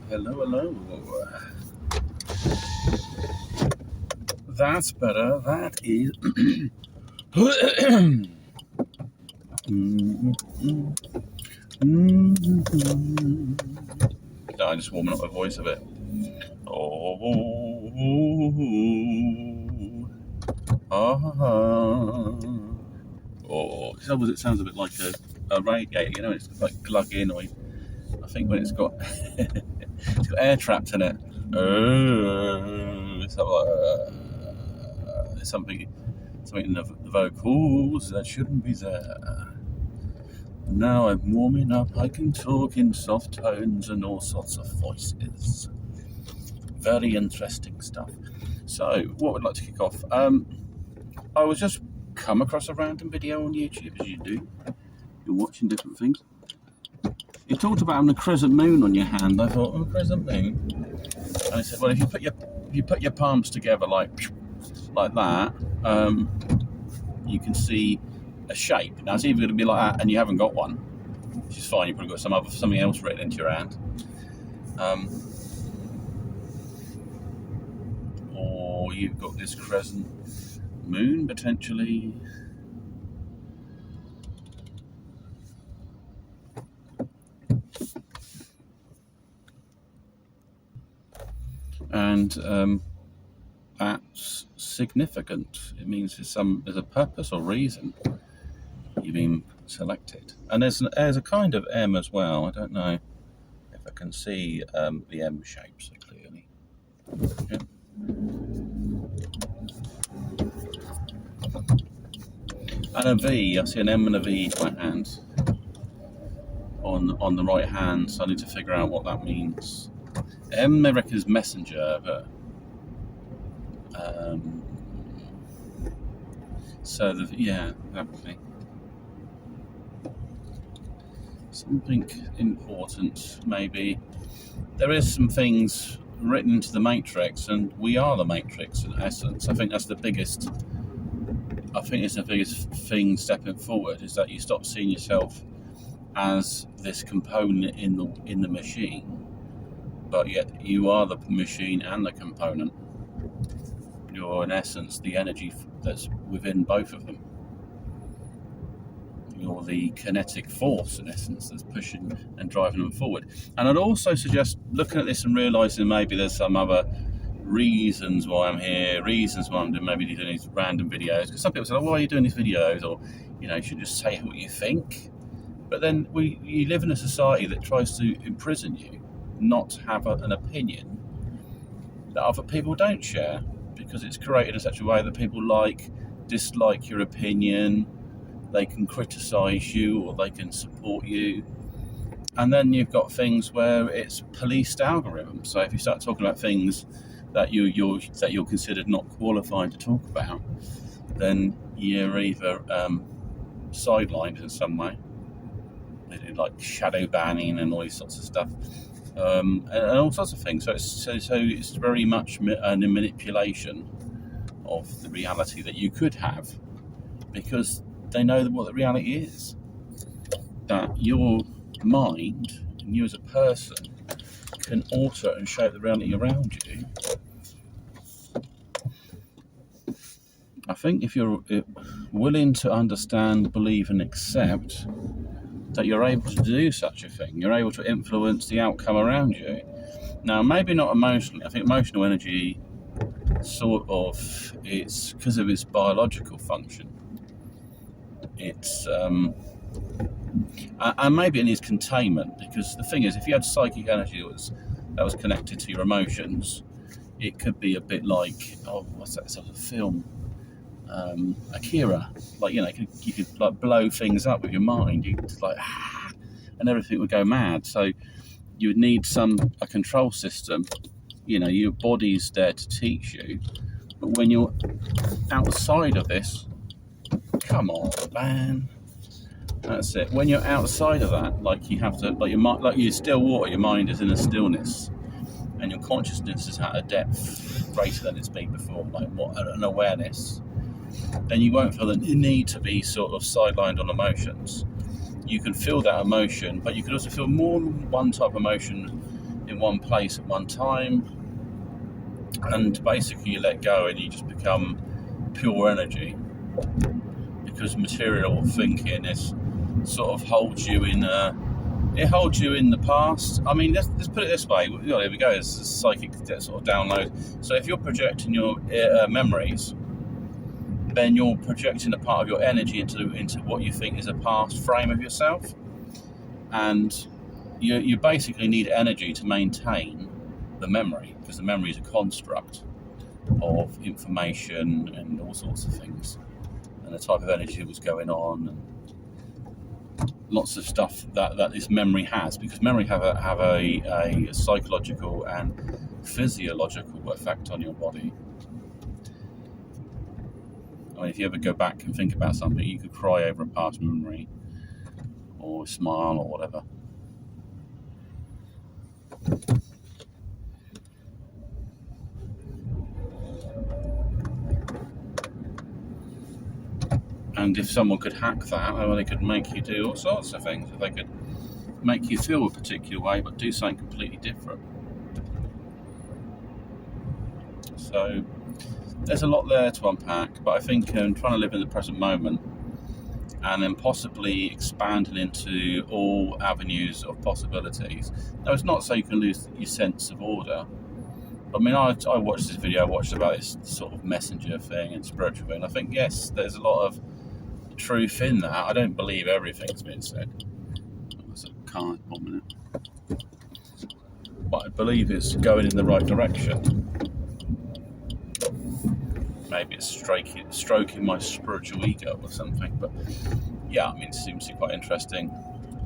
Hello. That's better. That is. No, I'm just warming up my voice a bit. Because it sounds a bit like a radiator, it's like plug in, or I think when it's got it's got air trapped in it. It's something in the vocals that shouldn't be there. Now I'm warming up, I can talk in soft tones and all sorts of voices. Very interesting stuff. So, what would like to kick off? I was just come across a random video on YouTube, as you do. You're watching different things. You talked about having a crescent moon on your hand. I thought, crescent moon? And I said, well, if you put your palms together like that, you can see a shape. Now it's either going to be like that, and you haven't got one, which is fine. You've probably got something else written into your hand, or you've got this crescent moon potentially. And that's significant. It means there's a purpose or reason you've been selected. And there's a kind of M as well. I don't know if I can see the M shape so clearly. Yeah. And a V. I see an M and a V in my hand on the right hand. So I need to figure out what that means. M, I reckon, is messenger, but exactly. Something important, maybe. There is some things written into the matrix, and we are the matrix in essence. I think it's the biggest thing stepping forward, is that you stop seeing yourself as this component in the machine, but yet you are the machine and the component. You're in essence the energy that's within both of them. You're the kinetic force in essence that's pushing and driving them forward. And I'd also suggest looking at this and realising maybe there's some other reasons why I'm here, reasons why I'm doing these random videos. Because some people say, why are you doing these videos? Or, you should just say what you think. But then you live in a society that tries to imprison you, not have an opinion that other people don't share, because it's created in such a way that people dislike your opinion. They can criticise you or they can support you. And then you've got things where it's policed algorithms. So if you start talking about things that you're considered not qualified to talk about, then you're either sidelined in some way. They do like shadow banning and all these sorts of stuff, and all sorts of things. So it's very much a manipulation of the reality that you could have, because they know what the reality is. That your mind and you as a person can alter and shape the reality around you. I think if you're willing to understand, believe and accept that you're able to do such a thing, you're able to influence the outcome around you. Now, maybe not emotionally. I think emotional energy it's because of its biological function. It's and maybe it needs containment, because the thing is, if you had psychic energy that was connected to your emotions, it could be a bit like, what's that sort of film? Akira. Like, you could like blow things up with your mind. You could and everything would go mad. So you would need a control system. Your body's there to teach you, but when you're outside of this, come on, man. That's it. When you're outside of that, you have to, like you're still water, your mind is in a stillness, and your consciousness is at a depth greater than it's been before, an awareness. Then you won't feel the need to be sort of sidelined on emotions. You can feel that emotion, but you can also feel more than one type of emotion in in one place at one time, and basically you let go and you just become pure energy, because material thinking is sort of holds you in the past. I mean, let's put it this way. There we go. It's a psychic sort of download. So if you're projecting your memories, then you're projecting a part of your energy into what you think is a past frame of yourself, and you basically need energy to maintain the memory, because the memory is a construct of information and all sorts of things, and the type of energy that was going on, and lots of stuff that this memory has, because memory have a psychological and physiological effect on your body. I mean, if you ever go back and think about something, you could cry over a past memory, or smile, or whatever. And if someone could hack that, well, they could make you do all sorts of things. They could make you feel a particular way, but do something completely different. So there's a lot there to unpack, but I think trying to live in the present moment, and then possibly expanding into all avenues of possibilities. Now, it's not so you can lose your sense of order. I mean, I watched this video, I watched about this sort of messenger thing and spiritual thing. I think, yes, there's a lot of truth in that. I don't believe everything's been said. There's a car, 1 minute. But I believe it's going in the right direction. Maybe it's stroking my spiritual ego or something. But yeah, I mean, it seems to be quite interesting.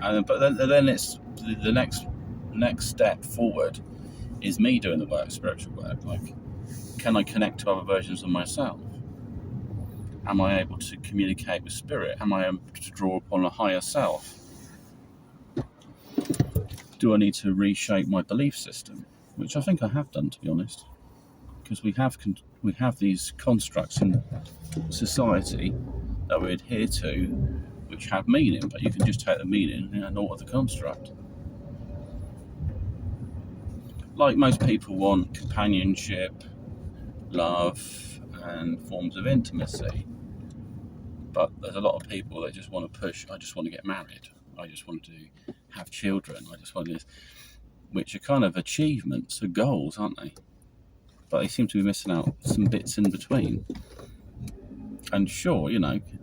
But then it's the next step forward is me doing the work, spiritual work. Like, can I connect to other versions of myself? Am I able to communicate with spirit? Am I able to draw upon a higher self? Do I need to reshape my belief system? Which I think I have done, to be honest. Because we have these constructs in society that we adhere to, which have meaning, but you can just take the meaning and alter the construct. Like most people want companionship, love, and forms of intimacy. But there's a lot of people that just want to push, I just want to get married, I just want to have children, I just want to, which are kind of achievements or goals, aren't they? But they seem to be missing out some bits in between. And sure,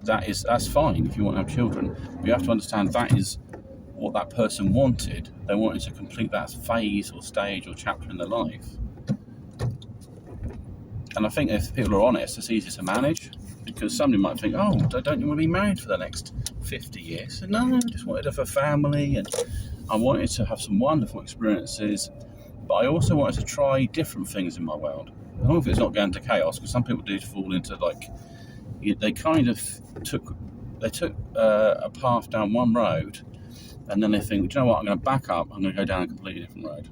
that's fine if you want to have children. But you have to understand that is what that person wanted. They wanted to complete that phase or stage or chapter in their life. And I think if people are honest, it's easier to manage, because somebody might think, oh, don't you want to be married for the next 50 years? And no, I just wanted to have a family, and I wanted to have some wonderful experiences, but I also wanted to try different things in my world. I don't know if it's not going to chaos, because some people do fall into, like, they kind of took a path down one road, and then they think, do you know what, I'm going to back up, I'm going to go down a completely different road.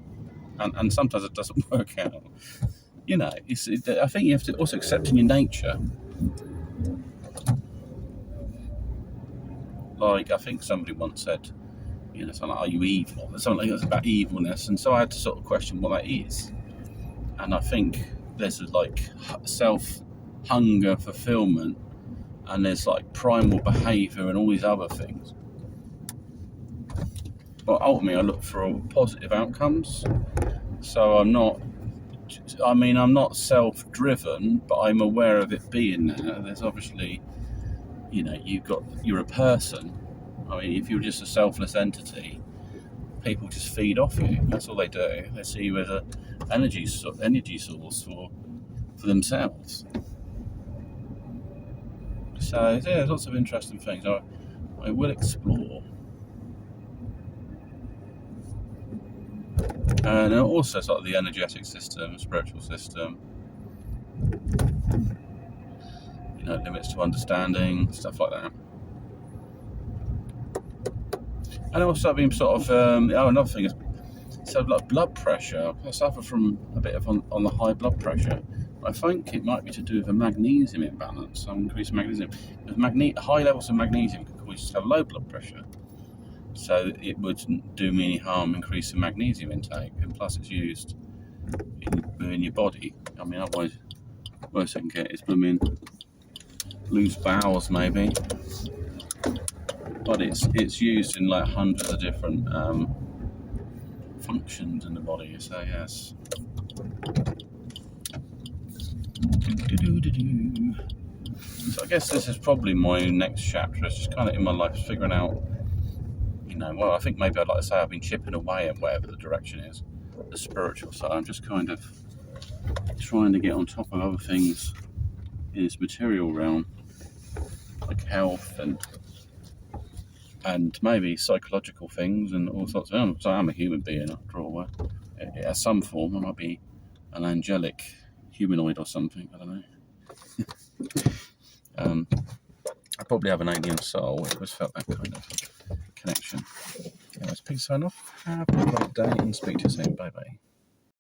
And sometimes it doesn't work out. I think you have to also accept in your nature. Like, I think somebody once said, something like, are you evil? Something like that's about evilness. And so I had to sort of question what that is. And I think there's like self-hunger, fulfillment, and there's like primal behaviour and all these other things. But ultimately I look for positive outcomes. So I'm not self-driven, but I'm aware of it being there. There's obviously, you're a person. I mean, if you're just a selfless entity, people just feed off you. That's all they do. They see you as an energy source for themselves. So yeah, there's lots of interesting things I will explore. And also sort of the energetic system, spiritual system, limits to understanding, stuff like that. And also being sort of, another thing is sort of like blood pressure. I suffer from a bit of on the high blood pressure. I think it might be to do with a magnesium imbalance, increased magnesium. High levels of magnesium can cause you to have low blood pressure. so it wouldn't do me any harm increasing magnesium intake, and plus it's used in your body. I mean, otherwise, worst I can get is blooming loose bowels, maybe. But it's used in like hundreds of different functions in the body. So yes. So I guess this is probably my next chapter. It's just kind of in my life figuring out, well, I think maybe I'd like to say I've been chipping away at whatever the direction is, the spiritual side. I'm just kind of trying to get on top of other things in this material realm, like health and maybe psychological things and all sorts of things. So I'm a human being after all. It has some form. I might be an angelic humanoid or something. I don't know. I probably have an alien soul. It always felt that kind of connection. Anyways, peace sign off. Have a great day and speak to you soon. Bye bye.